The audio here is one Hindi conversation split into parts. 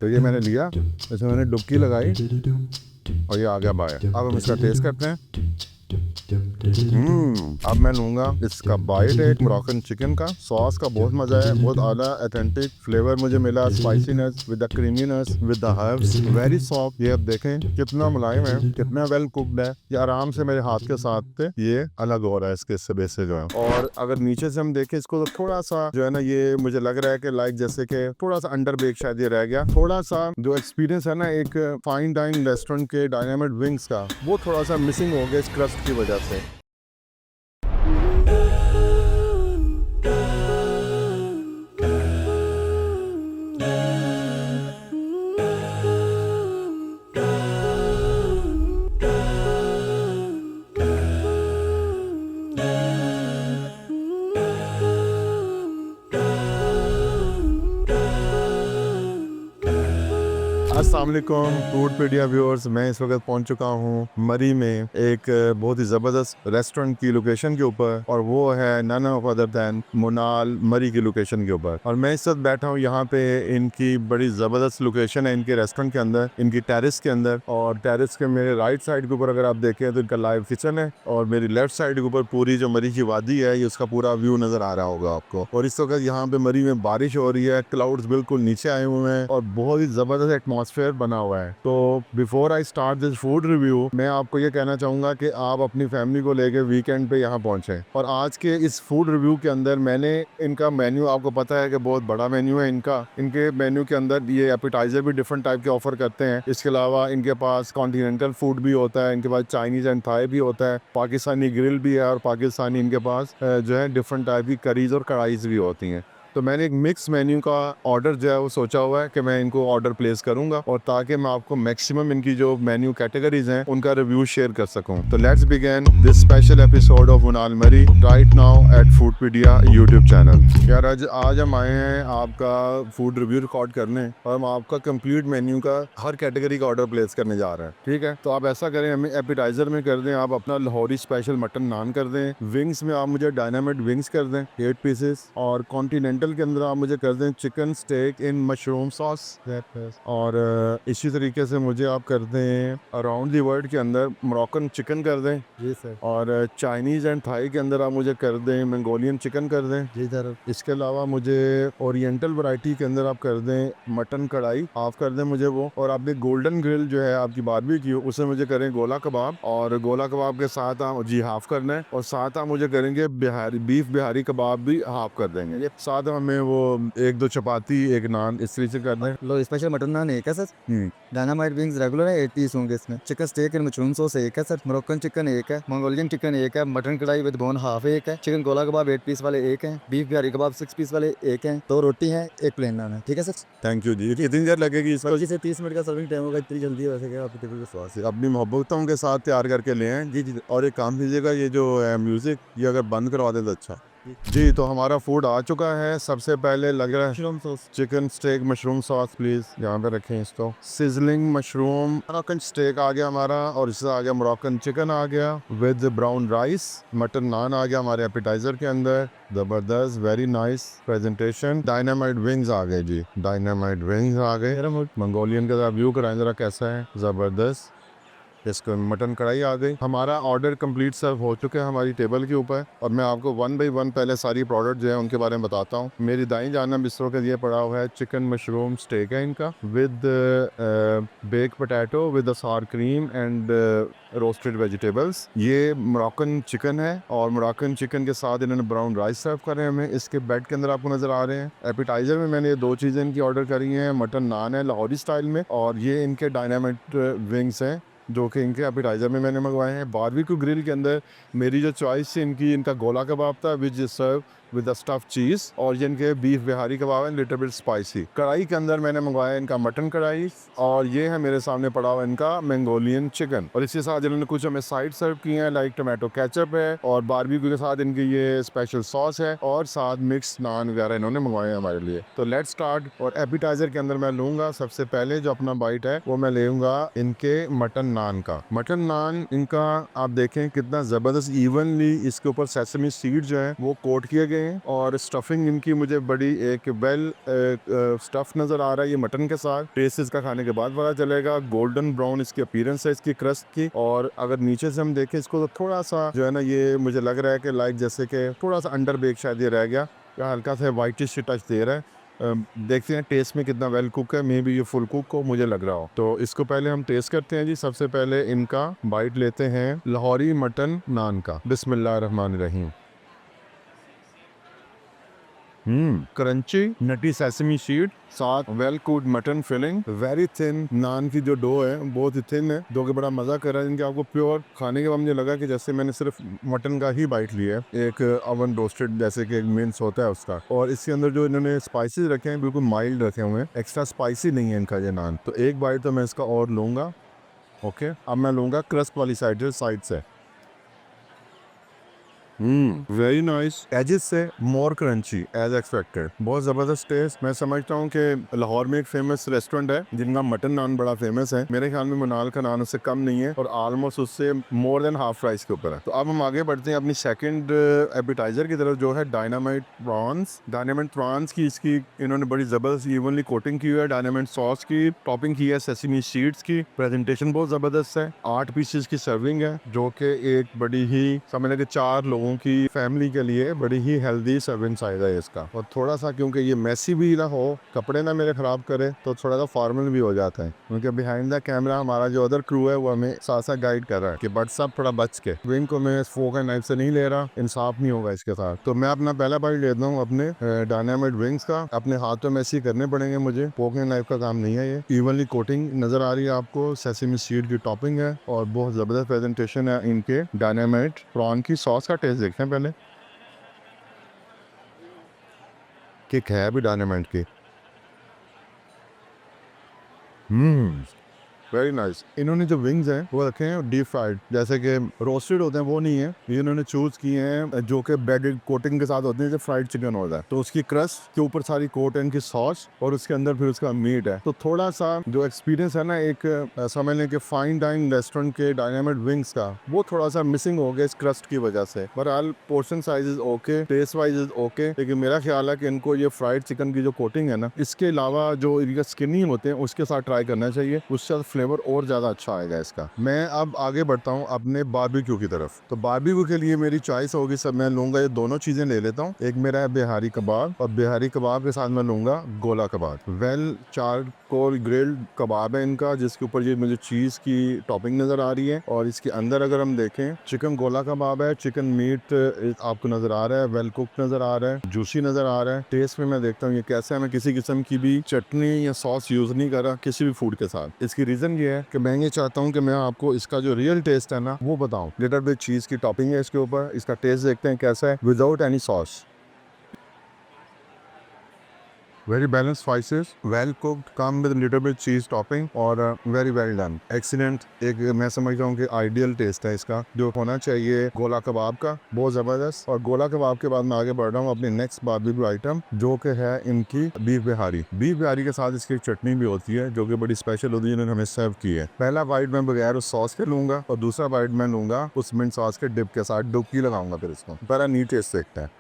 तो ये मैंने लिया, इसमें मैंने डुबकी लगाई और ये आ गया बाहर। अब हम इसका टेस्ट करते हैं। अब मैं लूँगा इसका बाइट है एक मोरक्कन चिकन का। सॉस का बहुत मज़ा है, बहुत आला ऑथेंटिक फ्लेवर मुझे मिला, spiciness with the creaminess with the herbs, very soft. ये अब देखें कितना मुलायम है, कितना वेल कुक्ड है। ये आराम से मेरे हाथ के साथ ये अलग हो रहा है इसके सबे से जो है। और अगर नीचे से हम देखें इसको तो थोड़ा सा जो है ना, ये मुझे लग रहा है कि लाइक जैसे कि थोड़ा सा अंडर बेक शायद ये रह गया। थोड़ा सा जो एक्सपीरियंस है ना एक फाइन डाइनिंग रेस्टोरेंट के डायनामिक विंग्स का, वो थोड़ा सा मिसिंग हो गया इस क्रस्ट की वजह से। अस्सलाम वालेकुम फूडपीडिया व्यूअर्स, मैं इस वक्त पहुंच चुका हूं मरी में एक बहुत ही ज़बरदस्त रेस्टोरेंट की लोकेशन के ऊपर, और वो है नन ऑफ अदर दैन मुनाल मरी की लोकेशन के ऊपर। और मैं इस वक्त बैठा हूं यहाँ पे। इनकी बड़ी ज़बरदस्त लोकेशन है इनके रेस्टोरेंट के अंदर, इनकी टेरेस के अंदर। और टेरेस के मेरे राइट साइड के ऊपर अगर आप देखें तो इनका लाइव किचन है, और मेरी लेफ्ट साइड के ऊपर पूरी जो मरी की वादी है ये उसका पूरा व्यू नज़र आ रहा होगा आपको। और इस वक्त यहाँ पे मरी में बारिश हो रही है, क्लाउड्स बिल्कुल नीचे आए हुए हैं और बहुत ही ज़बरदस्त एटमॉस्फेयर बना हुआ है। तो before I start this food review, मैं आपको ये कहना चाहूंगा कि आप अपनी फैमिली को लेकर वीकेंड पे यहाँ पहुंचे। और आज के इस फूड रिव्यू के अंदर मैंने इनका मेन्यू, आपको पता है कि बहुत बड़ा मेन्यू है इनका। इनके मेन्यू के अंदर ये एपिटाइजर भी डिफरेंट टाइप के ऑफर करते हैं। इसके अलावा इनके पास कॉन्टिनेंटल फूड भी होता है, इनके पास चाइनीज एंड थाई भी होता है, पाकिस्तानी ग्रिल भी है, और पाकिस्तानी इनके पास जो है डिफरेंट टाइप की करीज और कढ़ाईज भी होती हैं। तो मैंने एक मिक्स मेन्यू का ऑर्डर जो है वो सोचा हुआ है कि मैं इनको ऑर्डर प्लेस करूंगा, और ताकि मैं आपको मैक्सिमम इनकी जो मेन्यू कैटेगरीज हैं उनका रिव्यू शेयर कर सकूं। तो let's begin this special episode of Monal Murree right now at Foodpedia YouTube channel. यार आज हम आए हैं आपका फूड रिव्यू रिकॉर्ड करने, और हम आपका कंप्लीट मेन्यू का हर कैटेगरी का ऑर्डर प्लेस करने जा रहे हैं। ठीक है, तो आप ऐसा करें, हमें एपिटाइजर में कर दें आप अपना लाहौरी स्पेशल मटन नान कर दें, विंग्स में आप मुझे डायनामाइट विंग्स कर दें 8 पीसेस, और कॉन्टिनेंटल के अंदर आप मुझे कर दें chicken steak in mushroom sauce, और इसी तरीके से मुझे आप कर दें अराउंड दी वर्ल्ड के अंदर मोरक्कन चिकन कर दें जी सर, और चाइनीज एंड थाई के अंदर आप मुझे कर दें मंगोलियन चिकन कर दें जी सर। इसके अलावा मुझे ओरिएंटल वैरायटी के अंदर आप कर दें मटन कढ़ाई, आप कर दें मुझे वो। और आपने गोल्डन ग्रिल जो है आपकी बारबेक्यू, उसे मुझे करें गोला कबाब, और गोला कबाब के साथ आप जी हाफ करना है, और साथ आप मुझे करेंगे बिहारी बीफ बिहारी कबाब भी हाफ कर देंगे। साथ हमें वो 1-2 चपाती, एक नान इस तरीके से कर दें। लो स्पेशल मटन नान एक है सर, डायनामाइट विंग्स रेगुलर है 8 पीस होंगे इसमें, chicken steak and mushroom sauce एक है सर, मोरक्कन चिकन एक है, मंगोलियन चिकन एक है, मटन कढ़ाई विद बोन हाफ एक है, चिकन गोला कबाब 8 पीस वाले एक हैं, बीफ बिहारी कबाब 6 पीस वाले एक हैं, 2 रोटी हैं, एक प्लेन नान है। ठीक है सर, थैंक यू जी। कितनी देर लगेगी इसका? जी से 30 मिनट का सर्विंग टाइम होगा, इतनी जल्दी है वैसे क्या आपके टेबल पे स्वाद अपनी मोहब्बतों के साथ तैयार करके ले आए जी जी। और एक काम कीजिएगा, ये जो म्यूजिक ये अगर बंद करवा दे तो अच्छा जी। तो हमारा फूड आ चुका है। सबसे पहले लग रहा है mushroom sauce, chicken steak mushroom sauce, please यहाँ पे रखें इसको। सिजलिंग मशरूम मोरक्कन स्टेक आ गया हमारा, और इससे आ गया मोरक्कन चिकन आ गया with brown rice, mutton naan आ गया हमारे एपिटाइजर के अंदर। जबरदस्त, very nice presentation. Dynamite wings आ गए जी, डायनामाइट विंग्स आ गए। मंगोलियन का व्यू कराएं जरा कैसा है, जबरदस्त। इसको मटन कढ़ाई आ गई। हमारा ऑर्डर कंप्लीट सर्व हो चुका है हमारी टेबल के ऊपर, और मैं आपको 1 बाई 1 पहले सारी प्रोडक्ट जो है उनके बारे में बताता हूँ। मेरी दाईं जानब इस वक्त ये पड़ा हुआ है चिकन मशरूम स्टेक है इनका, विद बेक पोटैटो विद सार क्रीम एंड रोस्टेड वेजिटेबल्स। ये मोरक्कन चिकन है, और मोरक्कन चिकन के साथ इन्होंने ब्राउन राइस सर्व करे हैं हमें। इसके बेड के अंदर आपको नजर आ रहे हैं। एपिटाइजर में मैंने ये 2 चीज़ें इनकी ऑर्डर करी हैं, मटन नान है लाहौरी स्टाइल में, और ये इनके डायनामाइट विंग्स हैं जो कि इनके एपिटाइजर में मैंने मंगवाए हैं। बारबेक्यू ग्रिल के अंदर मेरी जो चॉइस थी इनका गोला कबाब था which is serve with stuff cheese, और ये इनके बीफ बिहारी कबाब है लिटिल बिट स्पाइसी। कढ़ाई के अंदर मैंने मंगवाया इनका मटन कढ़ाई, और ये है मेरे सामने पड़ा हुआ इनका मंगोलियन चिकन। और इसके साथ इन्होंने कुछ हमें साइड सर्व किए हैं, लाइक टोमेटो केचप है, और बारबेक्यू के साथ इनकी ये स्पेशल सॉस है, और साथ मिक्स नान वगैरह इन्होंने मंगवाए हैं हमारे लिए। तो लेट्स स्टार्ट। और एपिटाइजर के अंदर मैं लूँगा सबसे पहले जो अपना बाइट है वो मैं लूँगा इनके मटन नान का। मटन नान इनका आप देखें कितना ज़बरदस्त इवनली इसके ऊपर सेसमी सीड जो है वो कोट किए गए हैं और स्टफिंग इनकी मुझे बड़ी एक वेल स्टफ नज़र आ रहा है ये मटन के साथ। टेस्ट इसका खाने के बाद पता चलेगा। गोल्डन ब्राउन इसकी अपीयरेंस है इसकी क्रस्ट की, और अगर नीचे से हम देखें इसको तो थोड़ा सा जो है ना ये मुझे लग रहा है कि लाइक जैसे कि थोड़ा सा अंडर बेक शायद ये रह गया, या हल्का सा वाइटिश टच दे रहा है। देखते हैं टेस्ट में कितना वेल कुक है, मे बी ये फुल कुक को मुझे लग रहा हो। तो इसको पहले हम टेस्ट करते हैं जी। सबसे पहले इनका बाइट लेते हैं लाहौरी मटन नान का। बिस्मिल्लाह रहमान रहीम। क्रंची नटी सेसमी शीट, साथ well cooked mutton filling, very thin naan की जो डो है बहुत ही थिन है, जो कि बड़ा मजा कर रहा है इनके। आपको प्योर खाने के बाद मुझे लगा कि जैसे मैंने सिर्फ मटन का ही बाइट लिया है, एक ओवन रोस्टेड जैसे कि एक मीन्स होता है उसका। और इसके अंदर जो इन्होंने स्पाइसेस रखे हैं बिल्कुल माइल्ड रखे हुए हैं, एक्स्ट्रा स्पाइसी नहीं है इनका ये नान। तो एक बाइट तो मैं इसका और लूंगा। ओके, अब मैं लूंगा क्रस्ट वाली साइड से। वेरी नाइस, एजेस से मोर क्रंची एज एक्सपेक्टेड। बहुत जबरदस्त टेस्ट। मैं समझता हूँ कि लाहौर में एक फेमस रेस्टोरेंट है जिनका मटन नान बड़ा फेमस है, मेरे ख्याल में मनाल का नान उससे कम नहीं है और ऑलमोस्ट उससे मोर देन हाफ प्राइस के ऊपर है। तो अब हम आगे बढ़ते हैं अपनी सेकंड एपिटाइजर की तरफ, जो है डायनामाइट प्रॉन्स। डायनामाइट प्रॉन्स की इसकी इन्होंने बड़ी जबरदस्त इवनली कोटिंग की हुई है, डायनामाइट सॉस की टॉपिंग की है, सेसमी सीड्स की। प्रेजेंटेशन बहुत जबरदस्त है। 8 पीसेस की सर्विंग है, जो कि एक बड़ी ही समझ लें कि 4 लोगों की फैमिली के लिए बड़ी ही हेल्दी सर्विंग साइज है इसका। और थोड़ा सा क्योंकि ये मैसी भी ना हो, कपड़े ना मेरे खराब करे, तो थोड़ा सा फॉर्मल भी हो जाता है, क्योंकि बिहाइंड द कैमरा हमारा जो अदर क्रू है वो हमें साथ साथ गाइड कर रहा है कि बट सब थोड़ा बच के। विंग को मैं फोक एंड नाइफ से नहीं ले रहा, इंसाफ नहीं होगा इसके साथ। तो मैं अपना पहला बाइट लेता हूँ अपने डायनामाइट विंग्स का। अपने हाथों में ऐसे करने पड़ेंगे मुझे, फोक एंड नाइफ का काम नहीं है ये। इवनली कोटिंग नजर आ रही है आपको, सेसमी सीड की टॉपिंग है और बहुत जबरदस्त प्रेजेंटेशन है इनके डायनामाइट प्रॉन की। सॉस का टेस्ट देखते हैं पहले, किक है अभी डायनामाइट की। Very nice. इन्होंने जो विंग्स हैं वो रखे हैं डीप फ्राइड, जैसे कि रोस्टेड होते हैं वो नहीं है, ये इन्होंने चूज किए हैं जो कि ब्रेडेड कोटिंग के साथ होते हैं, जैसे फ्राइड चिकन होता है। तो उसकी क्रस्ट के ऊपर सारी कोट है इनकी सॉस, और उसके अंदर फिर उसका मीट है। तो थोड़ा सा जो एक्सपीरियंस है ना एक समझ लें कि फाइन डाइनिंग रेस्टोरेंट के डायनामाइट विंग्स का, वो थोड़ा सा मिसिंग हो गया इस क्रस्ट की वजह से। पर all portion size is okay, taste wise is okay, लेकिन मेरा ख्याल है कि इनको ये फ्राइड चिकन की जो कोटिंग है ना, इसके अलावा जो इनका स्किनी होते हैं उसके साथ ट्राई करना चाहिए, उससे फ्लेवर और ज्यादा अच्छा आएगा इसका। मैं अब आगे बढ़ता हूँ अपने बारबेक्यू की तरफ। तो बारबेक्यू के लिए मेरी चॉइस होगी, सब मैं लूंगा ये दोनों चीजें ले लेता हूँ। एक मेरा है बिहारी कबाब, और बिहारी कबाब के साथ मैं लूंगा गोला कबाब। वेल चारकोल ग्रिल्ड कबाब है इनका, जिसके ऊपर ये मुझे चीज की टॉपिंग नजर आ रही है। और इसके अंदर अगर हम देखें, चिकन गोला कबाब है, चिकन मीट आपको नजर आ रहा है, वेल कुक नजर आ रहा है, जूसी नजर आ रहा है। टेस्ट में मैं देखता हूँ ये कैसा है। मैं किसी किस्म की भी चटनी या सॉस यूज नहीं कर रहा किसी भी फूड के साथ। इसकी रीजन ये है कि मैं ये चाहता हूँ कि मैं आपको इसका जो रियल टेस्ट है ना वो बताऊं। लिटिल बिट चीज की टॉपिंग है इसके ऊपर, इसका टेस्ट देखते हैं कैसा है without any sauce. Very balance spices, well cooked, come with little bit चीज टॉपिंग, और वेरी वेल डन, एक्सीलेंट। एक मैं समझता हूँ कि आइडियल टेस्ट है इसका जो होना चाहिए गोला कबाब का, बहुत जबरदस्त। और गोला कबाब के बाद मैं आगे बढ़ रहा हूँ अपनी नेक्स्ट बारबेक्यू आइटम, जो कि है इनकी बीफ बिहारी। बीफ बिहारी के साथ इसकी एक चटनी भी होती है जो कि बड़ी स्पेशल होती है, जिन्होंने हमें सर्व की है। पहला बाइट मैं बगैर उस सॉस के लूंगा, और दूसरा बाइट मैं लूंगा उस मिंट सॉस के डिप के साथ, डुबकी लगाऊंगा फिर इसको। बड़ा नीट टेस्ट देखता है,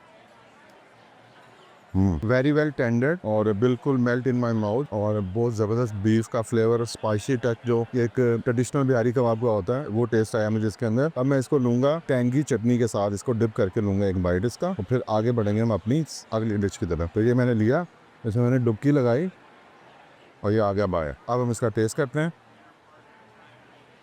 वेरी वेल टेंडर्ड और बिल्कुल मेल्ट इन माई माउथ, और बहुत जबरदस्त बीफ का फ्लेवर, स्पाइसी टच जो एक ट्रेडिशनल बिहारी कबाब का होता है वो टेस्ट आया मुझे इसके अंदर। अब मैं इसको लूंगा टैंगी चटनी के साथ, इसको डिप करके लूंगा एक बाइट इसका, और फिर आगे बढ़ेंगे हम अपनी अगली डिश की तरफ। तो ये मैंने लिया, इसमें मैंने डुबकी लगाई और ये आ गया बाय। अब हम इसका टेस्ट करते हैं।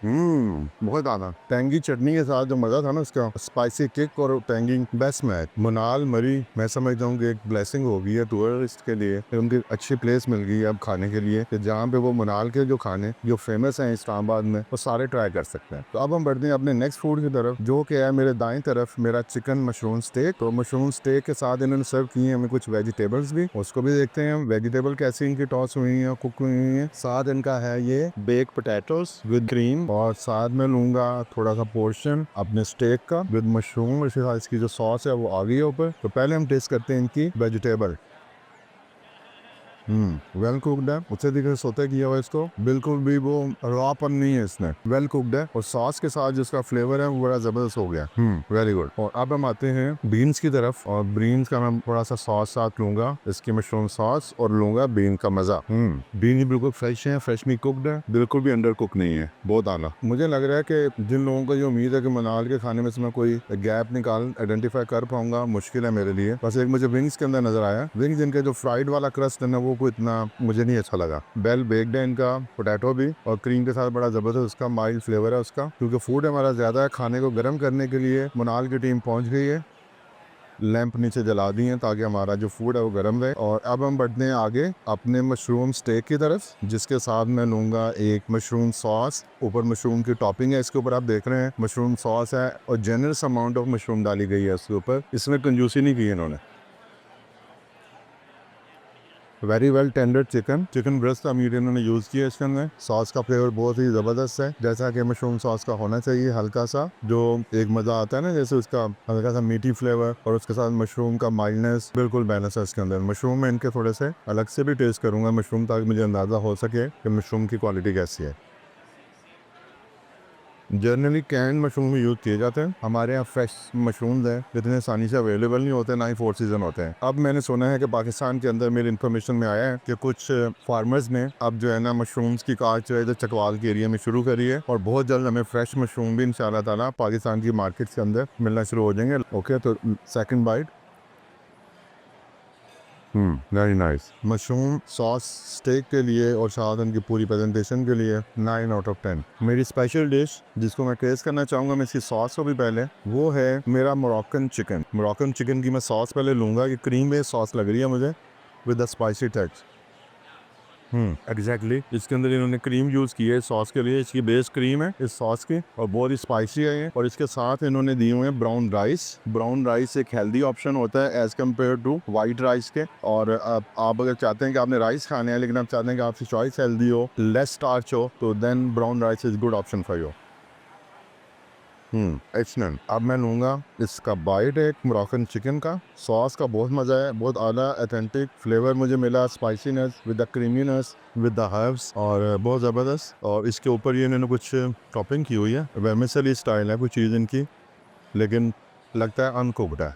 बहुत आना टैंगी चटनी के साथ जो मजा था ना उसका, स्पाइसी किक और टैंगी बेस्ट मैच। मुनाल मरी मैं समझता हूँ कि एक ब्लेसिंग हो गई है टूरिस्ट के लिए, उनकी अच्छी प्लेस मिल गई है अब खाने के लिए, कि जहाँ पे वो मुनाल के जो खाने जो फेमस हैं इस्लामाबाद में वो सारे ट्राई कर सकते हैं। तो अब हम बढ़ते हैं अपने नेक्स्ट फूड की तरफ, जो कि है मेरे दाएं तरफ मेरा चिकन मशरूम स्टेक। तो मशरूम स्टेक के साथ इन्होंने सर्व किए हैं हमें कुछ वेजिटेबल्स भी, उसको भी देखते हैं हम वेजिटेबल कैसी इनकी टॉस हुई है, कुक हुई है। साथ इनका है ये बेक पोटैटोस विद क्रीम, और साथ में लूंगा थोड़ा सा पोर्शन अपने स्टेक का विद मशरूम। इसके साथ इसकी जो सॉस है वो आ गई है ऊपर। तो पहले हम टेस्ट करते हैं इनकी वेजिटेबल। वेल कुक्ड है, उससे दिखे सोते किया हुआ है इसको, बिल्कुल भी वो रॉपन नहीं है इसमें, वेल कुक्ड है और सॉस के साथ जिसका फ्लेवर है वो बड़ा जबरदस्त हो गया। Very good. और अब हम आते हैं बीन्स की तरफ, और बीन्स का मैं थोड़ा सा सॉस साथ लूंगा, इसकी मशरूम सॉस, और लूंगा बीन का मजा। बीन भी बिल्कुल फ्रेश है, फ्रेशली कुक्ड है, बिल्कुल भी अंडर कुक नहीं है, बहुत आला। मुझे लग रहा है कि जिन लोगों को ये उम्मीद है कि मनाल के खाने में से मैं कोई गैप निकाल आइडेंटिफाई कर पाऊंगा, मुश्किल है मेरे लिए। बस एक मुझे विंग्स के अंदर नजर आया, विंग्स इनके जो फ्राइड वाला क्रस्ट है ना वो कोई इतना मुझे नहीं अच्छा लगा। बेल बेक्ड है इनका पोटैटो भी, और क्रीम के साथ बड़ा जबरदस्त उसका माइल्ड फ्लेवर है उसका। क्योंकि फूड हमारा ज्यादा है, खाने को गर्म करने के लिए मनाल की टीम पहुंच गई है, लैंप नीचे जला दी हैं ताकि हमारा जो फूड है वो गर्म रहे। और अब हम बढ़ते हैं आगे अपने मशरूम स्टेक की तरफ, जिसके साथ मैं लूँगा एक मशरूम सॉस, ऊपर मशरूम की टॉपिंग है इसके ऊपर, आप देख रहे हैं मशरूम सॉस है और जेनरस अमाउंट ऑफ मशरूम डाली गई है इसके ऊपर, इसमें कंजूसी नहीं की है इन्होंने। Very well tender chicken breast का मीट इन्होंने यूज़ किया इसके अंदर। सॉस का फ्लेवर बहुत ही ज़बरदस्त है, जैसा कि मशरूम सॉस का होना चाहिए, हल्का सा जो एक मज़ा आता है ना, जैसे उसका हल्का सा मीठी फ्लेवर और उसके साथ मशरूम का माइल्डनेस, बिल्कुल बैलेंस है इसके अंदर। मशरूम में इनके थोड़े से अलग से भी टेस्ट करूँगा मशरूम, ताकि मुझे अंदाज़ा हो सके कि मशरूम की क्वालिटी कैसी है। जनरली कैन मशरूम यूज़ किए जाते हैं, हमारे यहाँ फ्रेश मशरूम है इतने आसानी से अवेलेबल नहीं होते, ना ही 4 सीजन होते हैं। अब मैंने सुना है कि पाकिस्तान के अंदर मेरी इन्फॉर्मेशन में आया है कि कुछ फार्मर्स ने अब जो है ना मशरूम्स की काट जो है इधर चकवाल के एरिया में शुरू करी है, और बहुत जल्द हमें फ्रेश मशरूम भी इंशाल्लाह ताला पाकिस्तान की मार्केट के अंदर मिलना शुरू हो जाएंगे। ओके, तो second bite. Very nice. Mushroom sauce steak के लिए और शायद उनकी पूरी प्रेजेंटेशन के लिए 9 आउट ऑफ 10। मेरी स्पेशल डिश जिसको मैं टेस्ट करना चाहूँगा, मैं इसकी सॉस को भी पहले, वो है मेरा मोरक्कन चिकन। मोरक्कन चिकन की मैं सॉस पहले लूँगा, कि क्रीम बेस्ड सॉस लग रही है मुझे with the spicy touch. Exactly, इसके अंदर इन्होंने क्रीम यूज़ की है सॉस के लिए, इसकी बेस क्रीम है इस सॉस की, और बहुत ही स्पाइसी है ये। और इसके साथ इन्होंने दिए हुए हैं ब्राउन राइस। ब्राउन राइस एक हेल्दी ऑप्शन होता है as compare to white rice के। और आप अगर चाहते हैं कि आपने राइस खाने हैं लेकिन आप चाहते हैं कि आपकी चॉइस हेल्दी हो, लेस स्टार्च हो, तो then brown rice is good option for you. Excellent. अब मैं लूँगा इसका बाइट एक मोरक्कन चिकन का। सॉस का बहुत मज़ा है, बहुत आला ऑथेंटिक फ्लेवर मुझे मिला, spiciness with the creaminess with the herbs, और बहुत ज़बरदस्त। और इसके ऊपर ये इन्होंने कुछ टॉपिंग की हुई है, वेर्मिसेली स्टाइल है कुछ चीज़ इनकी, लेकिन लगता है अनकुक्ड है।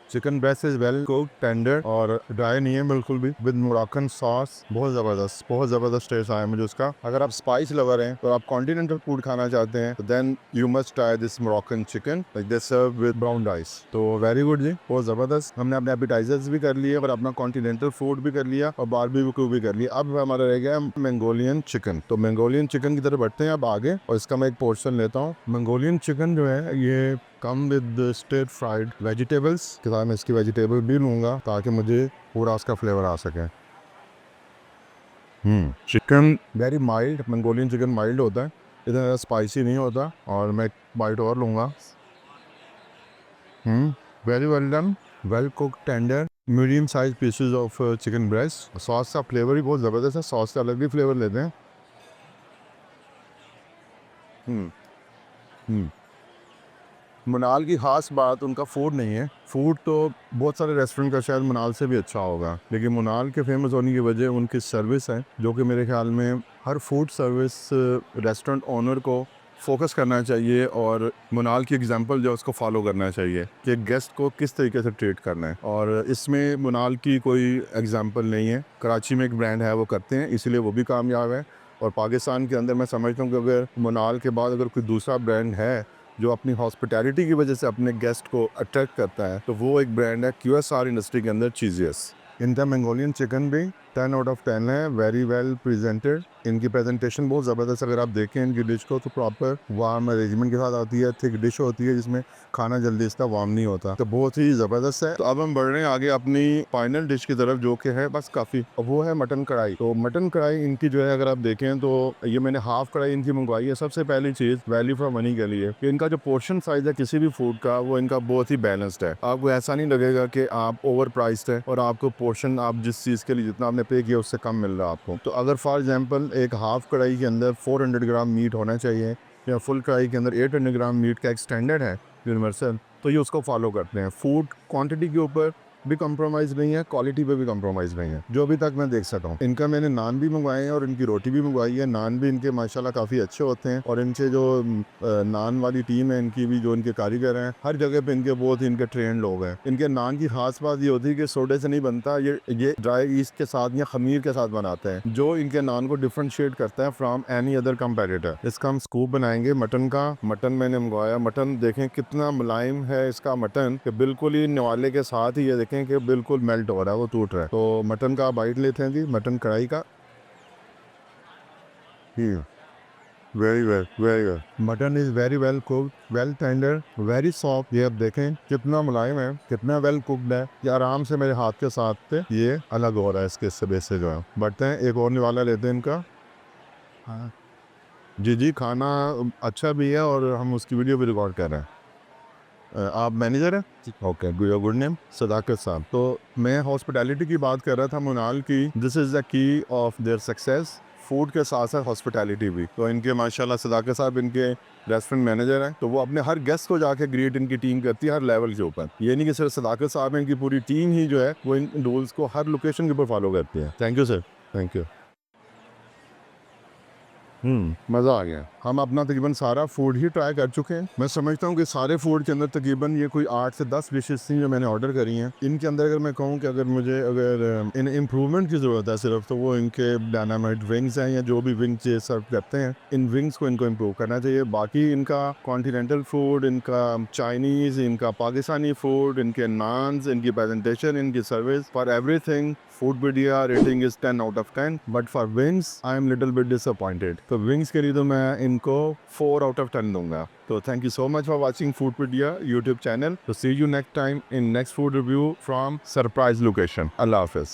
Chicken breast is well cooked, tender और ड्राई नहीं है बिल्कुल भी, विद मोरक्कन सॉस। बहुत ज़बरदस्त टेस्ट आया मुझे उसका। अगर आप स्पाइस लवर हैं तो आप कॉन्टिनेंटल फूड खाना चाहते हैं, तो then you must try this Moroccan chicken like this serve with brown rice. तो वेरी गुड जी, बहुत ज़बरदस्त। हमने अपने एपिटाइजर्स भी कर लिए और अपना कॉन्टिनेंटल फूड भी कर लिया और बारबेक्यू भी कर लिया। अब हमारा रह गया मंगोलियन चिकन। तो मंगोलियन चिकन की तरफ बढ़ते हैं अब आगे, और इसका मैं एक पोर्शन लेता हूँ। मंगोलियन चिकन जो है ये come with stir fried vegetables के साथ, मैं इसकी वेजिटेबल भी लूँगा ताकि मुझे पूरा उसका फ्लेवर आ सके। Chicken very mild, Mongolian chicken mild होता है, इतना ज़्यादा स्पाइसी नहीं होता। और मैं एक बाइट और लूँगा। Very well done, well cook, tender, medium size pieces of chicken breast. Sauce का फ्लेवर भी बहुत ज़बरदस्त है, सॉस का अलग भी फ्लेवर लेते हैं। मनाल की ख़ास बात उनका फूड नहीं है। फूड तो बहुत सारे रेस्टोरेंट का शायद मनाल से भी अच्छा होगा, लेकिन मनाल के फेमस होने की वजह उनकी सर्विस है, जो कि मेरे ख्याल में हर फूड सर्विस रेस्टोरेंट ओनर को फोकस करना चाहिए, और मनाल की एग्जांपल जो है उसको फॉलो करना चाहिए कि गेस्ट को किस तरीके से ट्रीट करना है। और इसमें मनाल की कोई एग्जांपल नहीं है। कराची में एक ब्रांड है वो करते हैं, इसलिए वो भी कामयाब है। और पाकिस्तान के अंदर मैं समझता हूँ कि अगर मनाल के बाद अगर कोई दूसरा ब्रांड है जो अपनी हॉस्पिटैलिटी की वजह से अपने गेस्ट को अट्रैक्ट करता है, तो वो एक ब्रांड है QSR इंडस्ट्री के अंदर चीज़ियस। इनका मंगोलियन चिकन भी 10 आउट ऑफ 10 है, वेरी वेल प्रेजेंटेड। इनकी प्रेजेंटेशन बहुत ज़बरदस्त, अगर आप देखें इनकी डिश को तो प्रॉपर वार्म अरेंजमेंट के साथ आती है, थिक डिश होती है जिसमें खाना जल्दी इसका वार्म नहीं होता, तो बहुत ही ज़बरदस्त है। तो अब हम बढ़ रहे हैं आगे अपनी फाइनल डिश की तरफ, जो कि है बस काफ़ी, वो है मटन कढ़ाई। तो मटन कढ़ाई इनकी जो है अगर आप देखें तो ये मैंने हाफ कढ़ाई इनकी मंगवाई है। सबसे पहली चीज़ वैल्यू फॉर मनी के लिए कि इनका जो पोर्शन साइज है किसी भी फूड का, वो इनका बहुत ही बैलेंस्ड है। आपको ऐसा नहीं लगेगा कि आप ओवर प्राइस्ड है और आपको पोर्शन आप जिस चीज़ के लिए जितना आपने पे किया उससे कम मिल रहा है आपको। तो अगर फॉर एग्जांपल एक हाफ कढ़ाई के अंदर 400 ग्राम मीट होना चाहिए, या फुल कढ़ाई के अंदर 800 ग्राम मीट का एक स्टैंडर्ड है यूनिवर्सल, तो ये उसको फॉलो करते हैं। फूड क्वांटिटी के ऊपर भी कॉम्प्रोमाइज़ नहीं है, क्वालिटी पे भी कॉम्प्रोमाइज़ नहीं है, जो अभी तक मैं देख सका हूँ। इनका मैंने नान भी मंगवाए हैं और इनकी रोटी भी मंगवाई है। नान भी इनके माशाल्लाह काफ़ी अच्छे होते हैं और इनसे जो नान वाली टीम है इनकी भी, जो इनके कारीगर हैं, हर जगह पे इनके बहुत ही इनके ट्रेंड लोग हैं। इनके नान की खास बात ये होती है कि सोडे से नहीं बनता, ये ड्राई ईस्ट के साथ या खमीर के साथ बनाते हैं, जो इनके नान को डिफरेंशिएट करता है फ्रॉम एनी अदर कंपेटिटर। इसका हम स्कूप बनाएंगे मटन का। मटन मैंने मंगवाया, मटन देखें कितना मुलायम है इसका मटन, कि बिल्कुल ही निवाले के साथ ही ये देखें कि बिल्कुल मेल्ट हो रहा है, वो टूट रहा है। तो मटन का बाइट लेते हैं जी, मटन कढ़ाई का। Very well, very well. Mutton is very well cooked, well tender, very soft. ये अब देखें कितना मुलायम है, कितना वेल कुक्ड है। ये आराम से मेरे हाथ के साथ पे ये अलग हो रहा है इसके सबे से जो है। बढ़ते हैं, एक और निवाला लेते हैं इनका। हाँ जी जी, खाना अच्छा भी है और हम उसकी वीडियो भी रिकॉर्ड कर रहे हैं। आप मैनेजर हैं? ओके, गुड नेम सदाकत साहब। तो मैं हॉस्पिटैलिटी की बात कर रहा था मुनाल की। This is the key of their success. Food के साथ साथ हॉस्पिटैलिटी भी। तो इनके माशाल्लाह सदाकत साहब इनके रेस्टोरेंट मैनेजर हैं, तो वो अपने हर गेस्ट को जाके ग्रीट इनकी टीम करती है हर लेवल के ऊपर। ये नहीं कि सिर्फ सदाकत साहब हैं, इनकी पूरी टीम ही जो है वो इन रूल्स को हर लोकेशन के ऊपर फॉलो करती है। Thank you sir, thank you. मज़ा आ गया। हम अपना तकरीबन सारा फूड ही ट्राई कर चुके हैं। मैं समझता हूँ कि सारे फूड के अंदर तकरीबन ये कोई 8 से 10 डिशेस थी जो मैंने ऑर्डर करी हैं। इनके अंदर अगर मैं कहूँ कि अगर इन इम्प्रूवमेंट की ज़रूरत है सिर्फ, तो वो इनके डायनामाइट विंग्स हैं, या जो भी विंग्स ये सर्व करते हैं, इन विंग्स को इनको इम्प्रूव करना चाहिए। बाकी इनका कॉन्टिनेंटल फूड, इनका चाइनीज़, इनका पाकिस्तानी फूड, इनके नान्स, इनकी प्रेजेंटेशन, इनकी service, for everything Foodpedia rating is 10 out of 10, but for wings I am little bit disappointed. तो wings के लिए तो मैं इनको 4 out of 10 दूंगा। तो thank you so much for watching Foodpedia YouTube channel. So see you next time in next food review from surprise location. Allah Hafiz.